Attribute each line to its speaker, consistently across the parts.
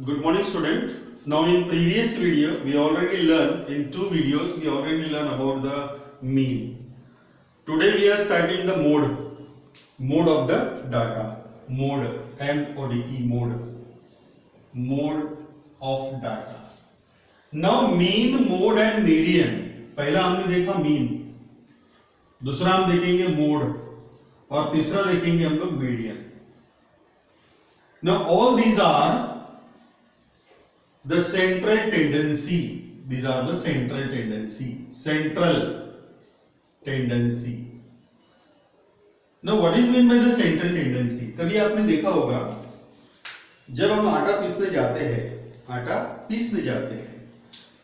Speaker 1: Good morning, student. Now in previous video we already learned, in two videos we already learned about the mean. Today we are starting the mode of the data. Mode, M-O-D-E, mode of data. Now mean, mode and median. पहला हमने देखा mean, दूसरा हम देखेंगे mode और तीसरा देखेंगे हम लोग median. Now all these are the central tendency. These are the central tendency. Now what is meant by the central tendency? कभी आपने देखा होगा जब हम आटा पीसने जाते हैं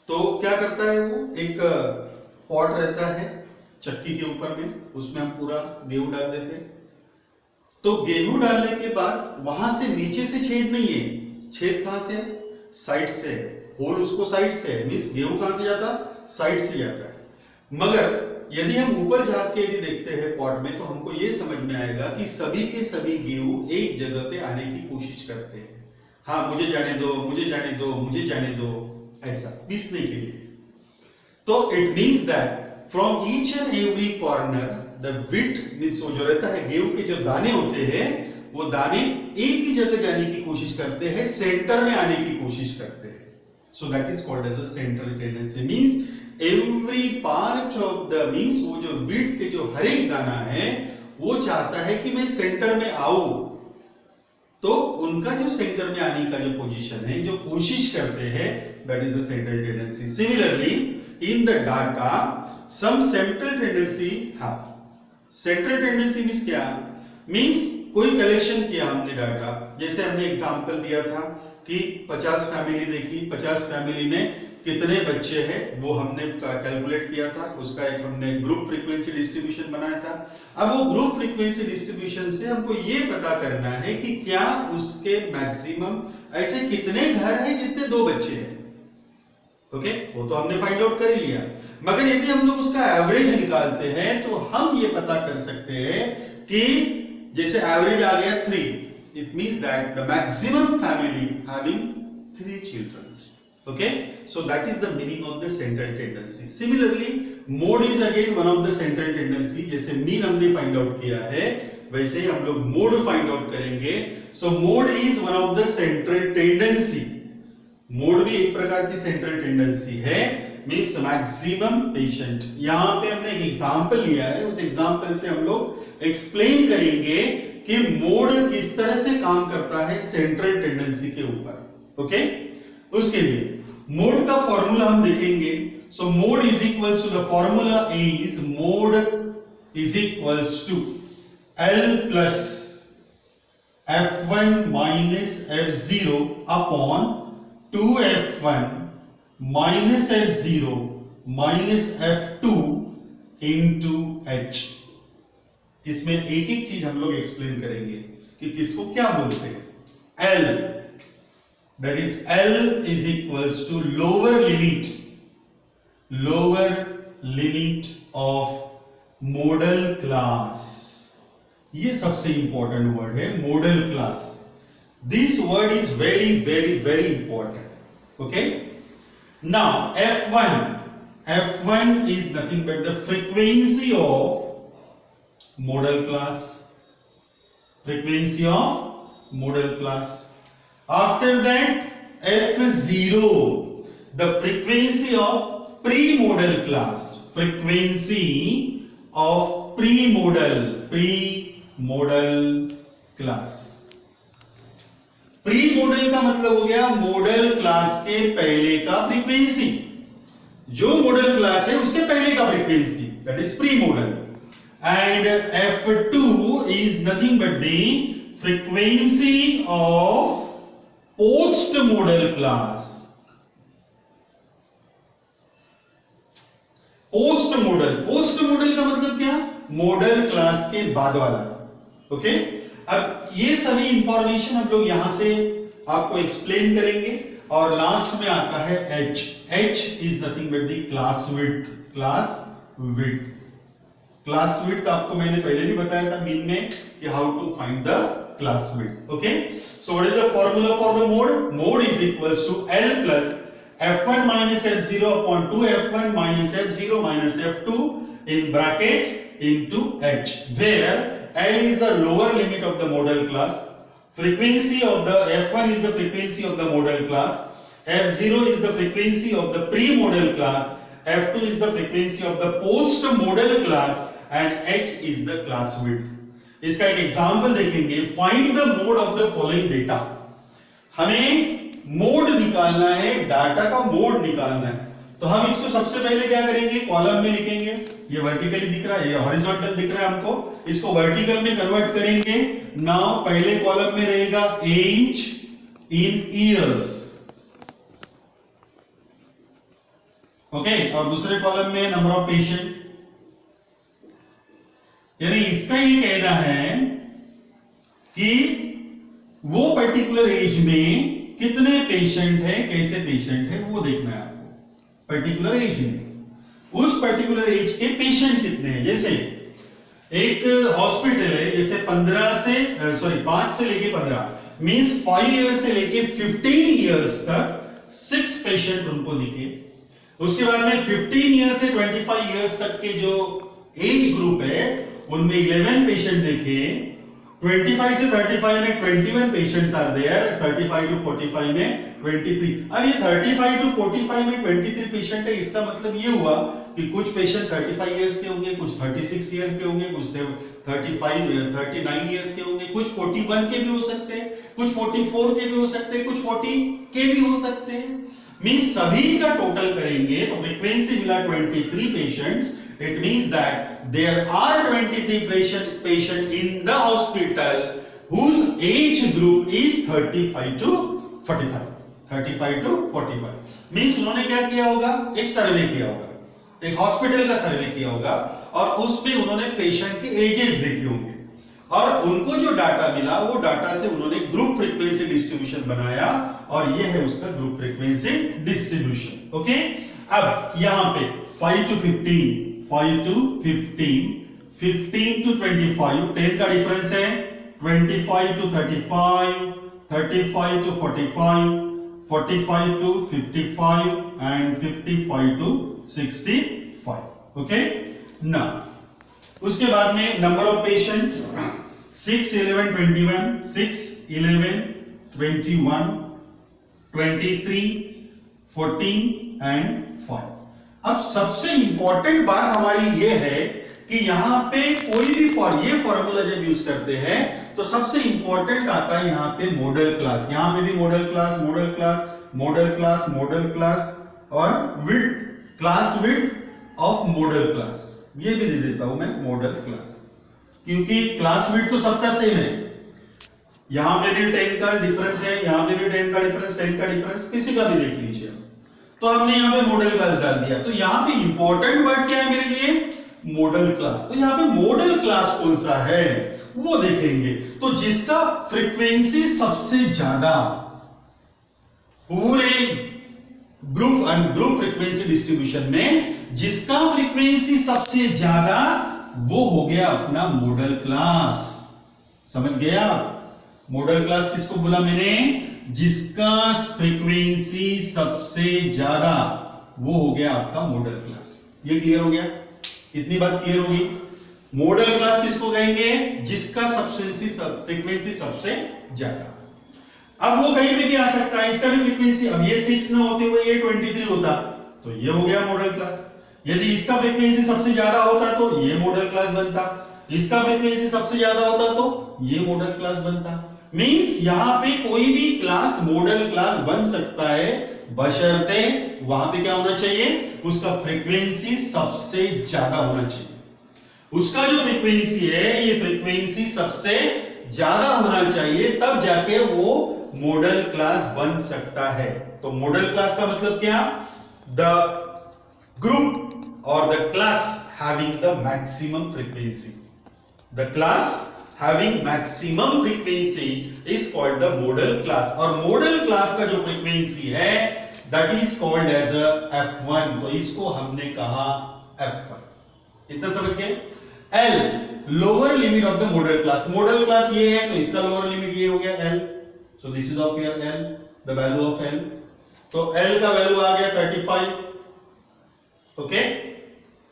Speaker 1: तो क्या करता है वो, एक पॉट रहता है चक्की के ऊपर में, उसमें हम पूरा गेहूं डाल देते हैं। तो गेहूं डालने के बाद वहां से नीचे से छेद नहीं है, छेद कहां से है? साइड से है, होल उसको साइड से है, मींस गेहूं कहां से जाता? साइड से जाता है। मगर यदि हम ऊपर झांक के यदि देखते हैं पॉट में तो हमको ये समझ में आएगा कि सभी के सभी गेहूं एक जगह पे आने की कोशिश करते हैं। हाँ, मुझे जाने दो, ऐसा पीसने के लिए। तो it means that from each and every corner the wheat means वो जो रहता है गेहूं के जो दाने होते हैं वो दाने एक ही जगह जाने की कोशिश करते हैं, सेंटर में आने की कोशिश करते हैं। So that is called as a central tendency. Means every part of the means वो जो वीट के जो हर एक दाना है वो चाहता है कि मैं सेंटर में आऊं। तो उनका जो सेंटर में आने का जो पोजीशन है, जो कोशिश करते हैं, that is the central tendency. Similarly in the data some central tendency have. Central tendency means क्या? मींस कोई कलेक्शन किया हमने डाटा, जैसे हमने एग्जांपल दिया था कि 50 फैमिली देखी, 50 फैमिली में कितने बच्चे हैं वो हमने कैलकुलेट किया था, उसका एक हमने ग्रुप फ्रीक्वेंसी डिस्ट्रीब्यूशन बनाया था। अब वो ग्रुप फ्रीक्वेंसी डिस्ट्रीब्यूशन से हमको ये पता करना है कि क्या उसके मैक्सिमम ऐसे कितने घर हैं जितने 2 बच्चे हैं। ओके, वो तो हमने फाइंड आउट कर ही लिया। मगर यदि हम लोग उसका एवरेज निकालते हैं तो हम ये पता कर सकते हैं कि जैसे एवरेज आ गया 3, it means that the maximum family having 3 children. Okay, so that is the meaning of the central tendency. Similarly, mode is again one of the central tendency. जैसे mean हमने find out किया है वैसे ही हम लोग mode find out करेंगे। So mode is one of the central tendency. Mode भी एक प्रकार की central tendency है, means maximum patient। यहाँ पे हमने एक एग्जाम्पल लिया है, उस एग्जाम्पल से हम लोग एक्सप्लेन करेंगे कि मोड किस तरह से काम करता है सेंट्रल टेंडेंसी के ऊपर। ओके, उसके लिए मोड का फॉर्मूला हम देखेंगे। So mode is equals to the formula is mode is equals to L plus F1 minus F0 upon 2F1 minus F0 minus F2 into H। इसमें एक एक चीज हम लोग एक्सप्लेन करेंगे कि किसको क्या बोलते हैं। L, that is L is equals to lower limit of modal class। ये सबसे इंपॉर्टेंट वर्ड है, modal class। This word is very very very important. Okay, now F1 is nothing but the frequency of modal class। After that F0, the frequency of pre-modal class। Pre-model का मतलब हो गया model class के पहले का frequency. जो model class है उसके पहले का frequency, that is pre-model. And F2 is nothing but the frequency of post-modal class। post-modal का मतलब क्या? मॉडल क्लास के बाद वाला। ओके, अब ये सभी इंफॉर्मेशन हम लोग यहां से आपको एक्सप्लेन करेंगे। और लास्ट में आता है H is nothing but the class width। Class width आपको मैंने पहले भी बताया था मीन में कि how to find the class width. Okay, so what is the formula for the mode? Mode is equals to L plus f1 minus f0 upon 2f1 minus f0 minus f2 in bracket into h, where L is the lower limit of the modal class, frequency of the f1 is the frequency of the modal class, f0 is the frequency of the pre-modal class, f2 is the frequency of the post-modal class and h is the class width. इसका एक example देखेंगे. Find the mode of the following data. हमें mode निकालना है, data का mode निकालना है. तो हम इसको सबसे पहले क्या करेंगे, कॉलम में लिखेंगे. ये वर्टिकली दिख रहा है, ये हॉरिजॉन्टल दिख रहा है हमको. इसको वर्टिकल में कन्वर्ट करेंगे. नाउ पहले कॉलम में रहेगा एज इन ईयर्स, ओके, और दूसरे कॉलम में नंबर ऑफ पेशेंट. यानी इसका ये कहना है कि वो पर्टिकुलर एज में कितने पेशेंट है, कैसे पेशेंट है वो देखना है आपको. पर्टिकुलर एज में उस पर्टिकुलर एज के पेशेंट कितने हैं. जैसे एक हॉस्पिटल है, जैसे 5 से लेके 15 मींस 5 इयर्स से लेके 15 इयर्स तक 6 पेशेंट उनको दिखे. उसके बाद में 15 इयर्स से 25 इयर्स तक के जो एज ग्रुप है उनमें 11 पेशेंट देखे. 25 से 35 में 21 पेशेंट्स आर देयर. 35 टू 45 में 23. अब ये 35 टू 45 में 23 पेशेंट है. इसका मतलब ये हुआ कि कुछ पेशेंट 35 इयर्स के होंगे, कुछ 36 इयर्स के होंगे, कुछ 39 इयर्स के होंगे, कुछ 41 के भी हो सकते हैं, कुछ 44 के भी हो सकते हैं, कुछ 40 के भी हो सकते हैं. मींस सभी का टोटल करेंगे तो फ्रीक्वेंसी मिला 23 patients. It means that there are 23 patient in the hospital whose age group is 35 to 45. 35 to 45 means उन्होंने क्या किया होगा, एक सर्वे किया होगा, एक हॉस्पिटल का सर्वे किया होगा और उसमें उन्होंने पेशेंट के एजेस देखे होंगे और उनको जो डाटा मिला वो डाटा से उन्होंने ग्रुप फ्रीक्वेंसी डिस्ट्रीब्यूशन बनाया और ये है उसका ग्रुप फ्रीक्वेंसी डिस्ट्रीब्यूशन. ओके, अब यहां पे 5 to 15, 5 to 15, 15 to 25, 10 का डिफरेंस है. 25 to 35, 35 to 45, 45 to 55 and 55 to 65. Okay, ना उसके बाद में नंबर ऑफ पेशेंट्स 6, 11, 21, 6, 11, 21, 23, 14 and 5. अब सबसे इंपॉर्टेंट बात हमारी ये है कि यहां पे कोई भी ये फॉर्मूला जब यूज करते हैं तो सबसे इंपॉर्टेंट आता है यहां पे मॉडल क्लास. यहां पे भी modal class, modal class, modal class, modal class और width, class width of modal class. ये भी दे देता हूं मैं मॉडल क्लास, क्योंकि क्लास विड्थ तो सबका सेम है. यहां पे भी 10 का डिफरेंस है, यहां पे भी 10 का डिफरेंस, 10 का डिफरेंस, किसी का भी देख लीजिए. तो हमने यहां पे मॉडल क्लास डाल दिया. तो यहां पे इंपॉर्टेंट वर्ड क्या है मेरे लिए, मॉडल क्लास. तो यहां पे मॉडल क्लास कौन सा है वो देखेंगे. तो जिसका फ्रीक्वेंसी सबसे ज्यादा पूरे ग्रुप फ्रीक्वेंसी डिस्ट्रीब्यूशन में जिसका फ्रीक्वेंसी सबसे ज्यादा वो हो गया अपना मॉडल क्लास. समझ गया? मॉडल क्लास किसको बोला मैंने, जिसका फ्रीक्वेंसी सबसे ज्यादा वो हो गया आपका मॉडल क्लास. ये क्लियर हो गया? इतनी बात क्लियर होगी. मॉडल क्लास किसको कहेंगे, जिसका फ्रीक्वेंसी सबसे ज्यादा. अब वो कहीं पे भी आ सकता है, इसका भी फ्रीक्वेंसी, अब ये 6 ना होते हुए ये 23 होता तो ये हो गया मॉडल क्लास. यदि इसका फ्रीक्वेंसी सबसे ज्यादा होता तो ये मॉडल क्लास बनता, इसका फ्रीक्वेंसी सबसे ज्यादा होता तो ये मॉडल क्लास बनता. मींस यहां पे कोई भी क्लास मॉडल क्लास बन सकता है बशर्ते वहां पे क्या होना चाहिए, उसका फ्रीक्वेंसी सबसे ज्यादा होना चाहिए. उसका जो फ्रीक्वेंसी है ये फ्रीक्वेंसी सबसे ज्यादा होना चाहिए, तब जाके वो मॉडल क्लास बन सकता है. तो मॉडल क्लास का मतलब क्या, द ग्रुप और the class having the maximum frequency. The class having maximum frequency is called the model class. और model class का जो frequency है that is called as a F1. तो इसको हमने कहा F1. इतना समझ गए? L lower limit of the model class. Modal class ये है तो इसका लोअर लिमिट ये हो गया L, so this is of your L, the value of L। तो L का वैल्यू आ गया 35, ओके,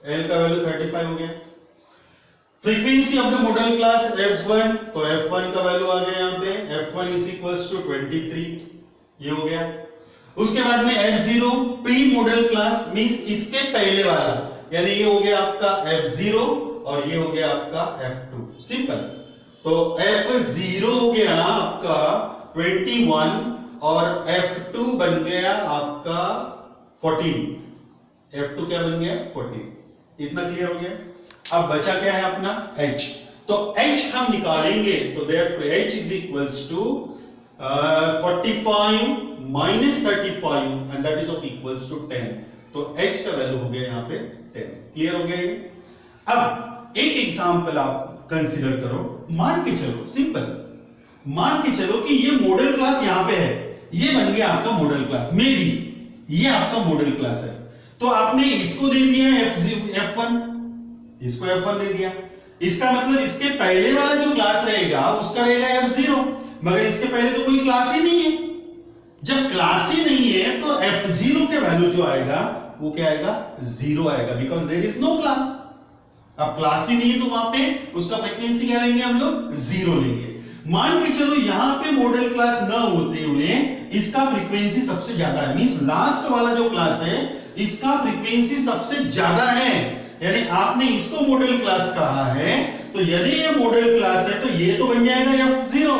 Speaker 1: L का वैल्यू 35 हो गया। Frequency of the model class F1, तो F1 का वैल्यू आ गया यहाँ पे, F1 इज इक्वल्स टू 23, ये हो गया। उसके बाद में F0 pre model class means इसके पहले वाला, यानी ये हो गया आपका F0 और ये हो गया आपका F2, सिंपल। तो F0 हो गया आपका 21 और F2 बन गया आपका 14। F2 क्या बन गया 14, इतना क्लियर हो गया। अब बचा क्या है अपना H, तो H हम निकालेंगे, तो therefore H is equals to 45 minus 35 and that is of equals to 10, तो H का वैल्यू हो गया यहाँ पे 10, क्लियर हो गया ये। अब एक एग्जांपल आप कंसीडर करो, मान के चलो, सिंपल मान के चलो कि ये मॉडल क्लास यहाँ पे है, ये बन गया आपका मॉडल क्लास, मे बी ये आपका मॉडल क्लास है, तो आपने इसको दे दिया F1, इसको F1 दे दिया, इसका मतलब इसके पहले वाला जो क्लास रहेगा उसका रहेगा F0, मगर इसके पहले तो कोई क्लास ही नहीं है। जब क्लास ही नहीं है तो F0 के वैल्यू जो आएगा वो क्या आएगा 0 आएगा, because there is no class. अब क्लास ही नहीं है तो वहां पे उसका फ्रीक्वेंसी क्या लेंगे हम लोग 0 लेंगे। मान के चलो यहां पे मॉडल क्लास न होते हुए इसका फ्रीक्वेंसी सबसे ज्यादा है, मींस लास्ट वाला जो क्लास है इसका फ्रीक्वेंसी सबसे ज्यादा है, यानी आपने इसको मॉडल क्लास कहा है, तो यदि ये मॉडल क्लास है तो ये तो बन जाएगा F0,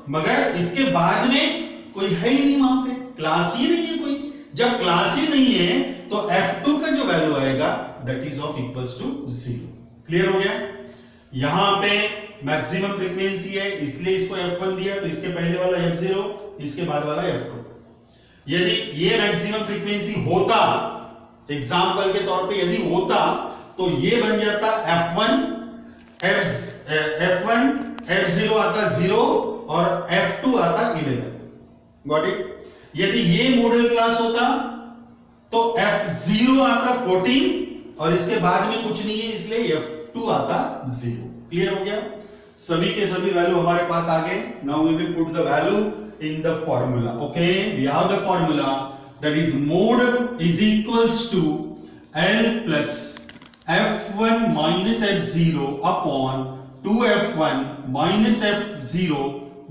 Speaker 1: मगर इसके बाद में कोई है ही नहीं, वहां पे क्लास ही नहीं है कोई। जब क्लास ही नहीं है तो F2 का जो वैल्यू आएगा that is of equals to 0, clear हो गया। यहां पे मैक्सिमम फ्रीक्वेंसी है इसलिए इसको F1 दिया, तो इसके पहले वाला F0, इसके बाद वाला F2। यदि ये मैक्सिमम फ्रीक्वेंसी होता, एग्जांपल के तौर पे यदि होता, तो ये बन जाता F1 F0 आता 0 और F2 आता 11, गॉट इट। यदि ये मॉडल क्लास होता तो F0 आता 14 और इसके बाद में कुछ नहीं है इसलिए F2 आता 0, क्लियर हो गया। सभी के सभी वैल्यू हमारे पास आ गए। Now we will put the value in the formula, okay. We have the formula that is mode is equals to L plus F1 minus F0 upon 2F1 minus F0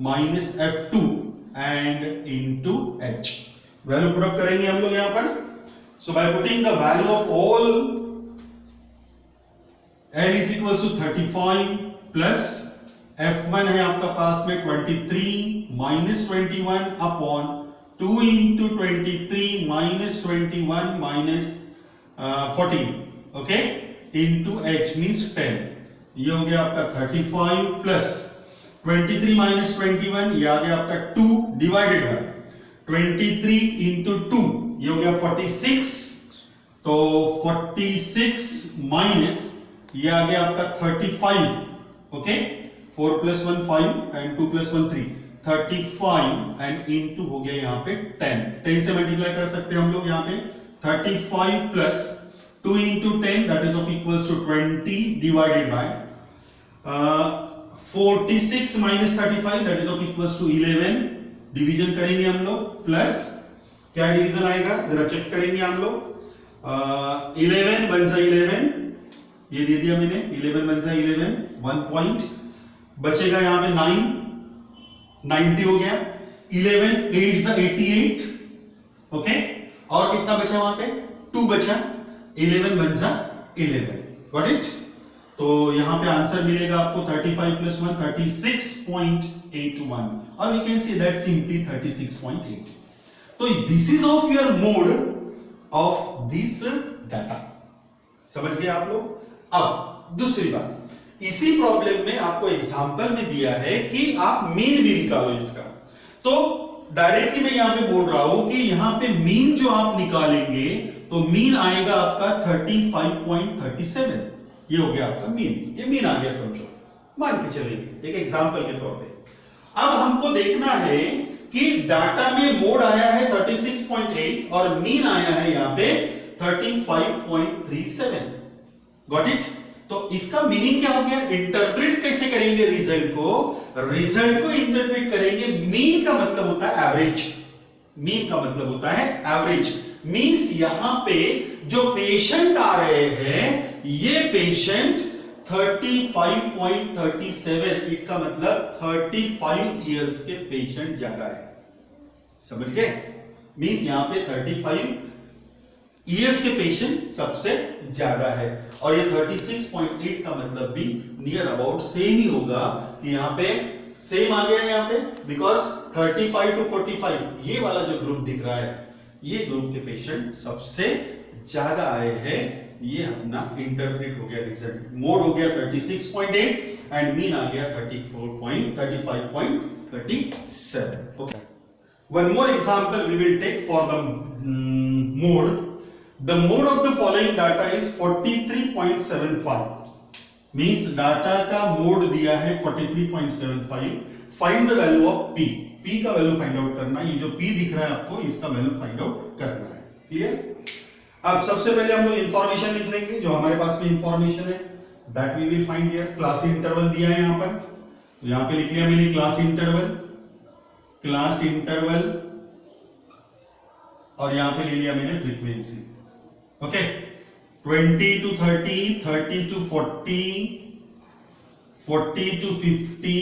Speaker 1: minus F2 and into H। Value put up करेंगे हम लोग यहां पर। So by putting the value of all, L is equal to 35 plus F1 है आपका पास में 23 minus 21 upon 2 into 23 minus 21 minus 14, okay, into H means 10। ये हो गया आपका 35 प्लस 23 माइनस 21, ये आ गया आपका 2 डिवाइडेड बाय 23 इंटू 2, ये हो गया 46, तो 46 माइनस ये आ गया आपका 35, okay, 4 plus 1 5 and 2 plus 1 3, 35 and into हो गया यहाँ पे 10 से मल्टीप्लाई कर सकते हैं हम लोग यहाँ पे। 35 plus 2 into 10 that is of equals to 20 divided by 46 minus 35 that is of equals to 11, division करेंगे हम लोग, प्लस क्या डिवीजन आएगा जरा चेक करेंगे हम लोग। 11 वन सा 11, ये दे दिया मैंने, 11 वन सा 11, 1 पॉइंट बचेगा यहाँ पे 9, 90 हो गया। 11 8 सा 88, ओके, और कितना बचा वहां पे 2 बचा, 11 वन सा 11, गॉट इट। तो यहां पे आंसर मिलेगा आपको 35 प्लस 1 36.81, और we can see that simply 36.8। तो this is of your mode of this data, समझ गए आप लोग। अब दूसरी बात, इसी प्रॉब्लम में आपको एग्जांपल में दिया है कि आप मीन भी निकालो इसका, तो डायरेक्टली मैं यहां पे बोल रहा हूं कि यहां पे मीन जो आप निकालेंगे तो मीन आएगा आपका 35.37, ये हो गया आपका मीन, ये मीन आ गया समझो, मान के चलेंगे एक एग्जांपल के तौर पे। अब हमको देखना है कि डाटा में मोड आया है 36.8 और मीन आया है यहां पे 35.37, गॉट इट। तो इसका मीनिंग क्या हो गया, इंटरप्रेट कैसे करेंगे रिजल्ट को, रिजल्ट को इंटरप्रेट करेंगे, मीन का मतलब होता है एवरेज, मीन का मतलब होता है एवरेज, मींस यहां पे जो पेशेंट आ रहे हैं ये पेशेंट 35.37, इसका मतलब 35 इयर्स के पेशेंट ज्यादा है, समझ गए, मींस यहां पे 35 ईयर्स के पेशेंट सबसे ज्यादा है, और ये 36.8 का मतलब भी नियर अबाउट सेम ही होगा कि यहां पे सेम आ गया यहां पे, बिकॉज 35 to 45 ये वाला जो ग्रुप दिख रहा है ये ग्रुप के पेशेंट सबसे ज्यादा आए हैं, ये अपना इंटरप्रेट हो गया रिजल्ट, मोड हो गया 36.8 एंड मीन आ गया 35.37. Okay, one more example we will take for the mode. The mode of the following data is 43.75, means data का मोड दिया है 43.75. Find the value of p. p का value find out करना है, ये जो p दिख रहा है आपको इसका वैल्यू फाइंड आउट करना है, क्लियर। अब सबसे पहले हम लोग इंफॉर्मेशन लिख लेंगे जो हमारे पास में इंफॉर्मेशन है, that we will find here. Class interval दिया है यहां पर, तो यहां पे लिख लिया मैंने क्लास इंटरवल, क्लास इंटरवल, और यहां पे ले लिया मैंने frequency, okay, 20 to 30, 30 to 40, 40 to 50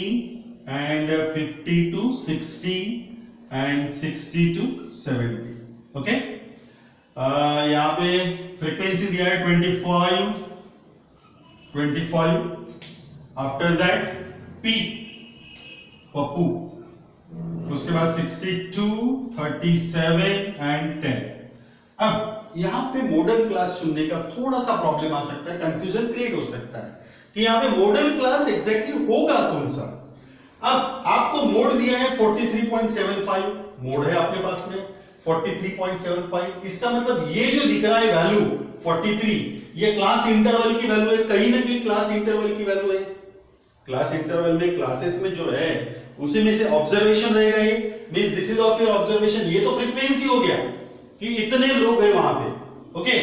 Speaker 1: and 50 to 60 and 60 to 70, okay. यहां पे फ्रीक्वेंसी दिया है 25, आफ्टर दैट P पप्पू, उसके बाद 62, 37 एंड 10। अब यहां पे मॉडल क्लास चुनने का थोड़ा सा प्रॉब्लम आ सकता है, कंफ्यूजन क्रिएट हो सकता है कि यहां पे मॉडल क्लास एग्जैक्टली होगा कौन सा। अब आपको मोड दिया है 43.75, मोड है आपके पास में 43.75, इसका मतलब ये जो दिख रहा है वैल्यू 43, ये क्लास इंटरवल की वैल्यू है, कहीं ना कहीं क्लास इंटरवल की वैल्यू है। क्लास इंटरवल में क्लासेस में जो है उसी में से ऑब्जर्वेशन रहेगा, ये means this is of your observation, ये तो फ्रीक्वेंसी हो गया कि इतने लोग हैं वहां पे, ओके।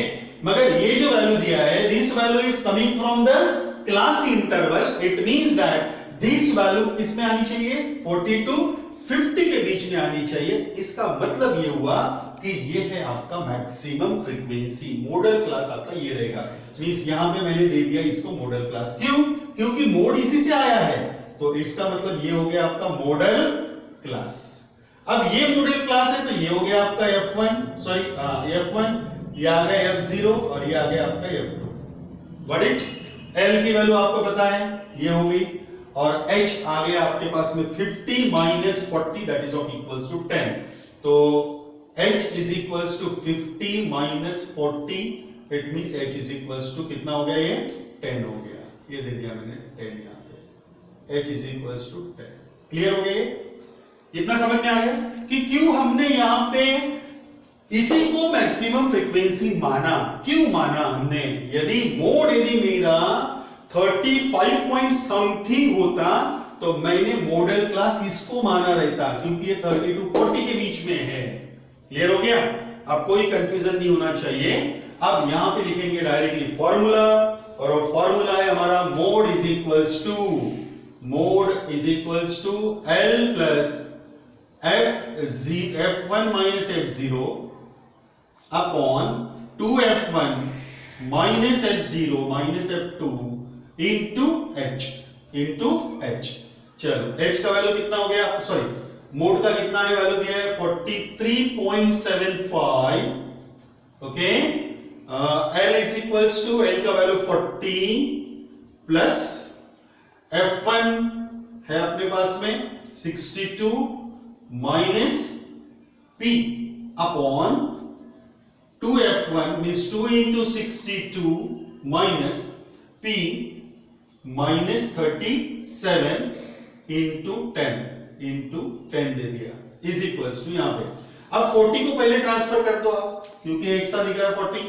Speaker 1: मगर ये जो वैल्यू दिया है, this value is coming from the class interval, it means that this value किसमें आनी चाहिए, 40 to 50 के बीच में आनी चाहिए। इसका मतलब ये हुआ कि ये है आपका मैक्सिमम फ्रीक्वेंसी, मॉडल क्लास आपका ये रहेगा, मींस यहां पे मैंने दे दिया इसको मॉडल क्लास, क्यों, क्योंकि मोड इसी से आया है, तो इसका मतलब ये हो गया आपका मॉडल क्लास। अब ये मॉडल क्लास है तो ये हो गया आपका F1, ये आ गया F0 और ये आ गया आपका F2, गॉट इट। L की वैल्यू आपको पता है ये हो गई, और H आ गया आपके पास में 50 minus 40 that is of equals to 10, तो H is equals to 50 minus 40, it means H is equals to कितना हो गया, ये 10 हो गया, ये दे दिया मैंने 10 यहाँ पे, H is equals to 10, clear हो गया ये, इतना समझ में आ गया कि क्यों हमने यहां पे इसी को मैक्सिमम फ्रीक्वेंसी माना, क्यों माना हमने। यदि मेरा 35 पॉइंट समथिंग होता तो मैंने मॉडल क्लास इसको माना रहता, क्योंकि ये 30 to 40 के बीच में है, क्लियर हो गया। अब कोई कंफ्यूजन नहीं होना चाहिए। अब यहां पे लिखेंगे डायरेक्टली फॉर्मूला, और वो फॉर्मूला है हमारा mode is equals to L plus F1 minus F0 upon 2F1 minus F0 minus F2 into H। चलो H का वैल्यू कितना हो गया, सॉरी मोड का कितना है वैल्यू दिया है 43.75, okay. L is equals to L का वैल्यू 40 प्लस F1 है अपने पास में 62 minus P upon 2F1 means 2 into 62 minus P minus 37 into 10 दे दिया इज इक्वल्स टू यहां पे। अब 40 को पहले ट्रांसफर कर दो आप, क्योंकि एक साथ दिख रहा है 40,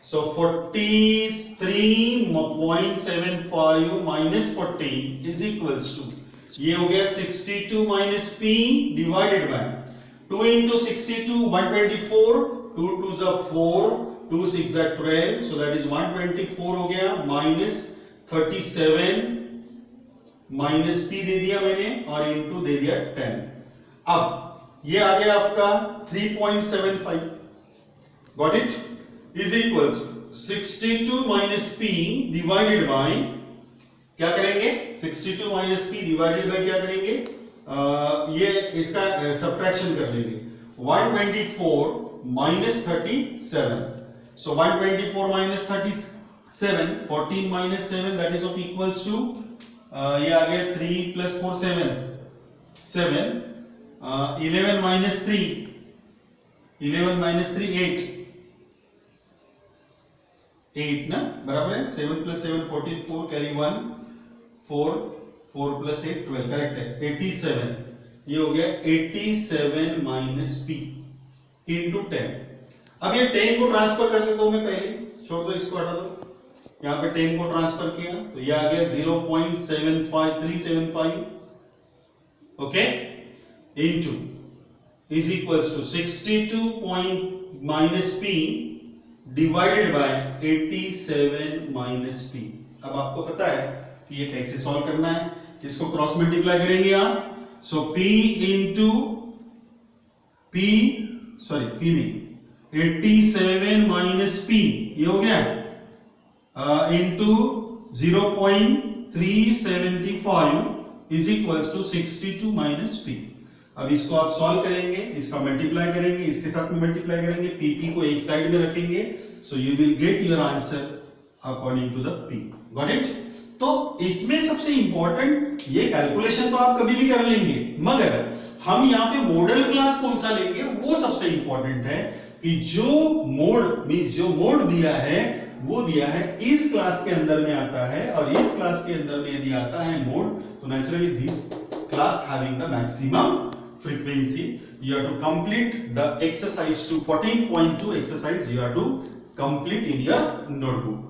Speaker 1: सो 43.75 माइनस 40 इज इक्वल्स टू, ये हो गया 62 minus P divided by 2 into 62 124, 2 2s are 4, 2 6 are 12, so that is 124 हो गया माइनस 37 माइनस पी दे दिया मैंने और इनटू दे दिया 10। अब ये आ गया आपका 3.75, got it, is equals 62 minus P divided bye, क्या करेंगे 62 माइनस पी डिवाइडेड बाय क्या करेंगे, ये इसका सब्ट्रैक्शन कर लेंगे, 124 minus 37, so 124 minus 37, 14 minus 7 that is of equals to, ये आ गया 3 प्लस 4 7, 11 माइनस 3, 11 माइनस 3 8 ना, बराबर है, 7 प्लस 7 14, 4 कैरी 1, 4 प्लस 8 12, करेक्ट है, 87, ये हो गया 87 माइनस पी इंटू 10। अब ये 10 को ट्रांसफर कर देता हूं मैं, पहले छोड़ दो, इसको हटा दो, यहां पे 10 को ट्रांसफर किया तो ये आ गया 0.75375, okay, into is equals to 62 minus P divided by 87 minus P. अब आपको पता है कि ये कैसे सॉल्व करना है, इसको क्रॉस मल्टीप्लाई करेंगे आप, सो p इंटू p नहीं 87 माइनस p, ये हो गया into 0.375 is equals to 62 minus p। अब इसको आप सॉल्व करेंगे, इसका मल्टीप्लाई करेंगे, इसके साथ में मल्टीप्लाई करेंगे, pp को एक साइड में रखेंगे, so you will get your answer according to the p, got it. तो इसमें सबसे इंपॉर्टेंट, ये कैलकुलेशन तो आप कभी भी कर लेंगे, मगर हम यहाँ पे मॉडल क्लास कौन सा लेंगे वो सबसे इंपॉर्टेंट है, कि जो मोड दिया है वो दिया है इस क्लास के अंदर में आता है, और इस क्लास के अंदर में यदि आता है मोड, तो naturally this class having the maximum frequency, you have to complete the exercise to 14.2 exercise you have to complete in your notebook.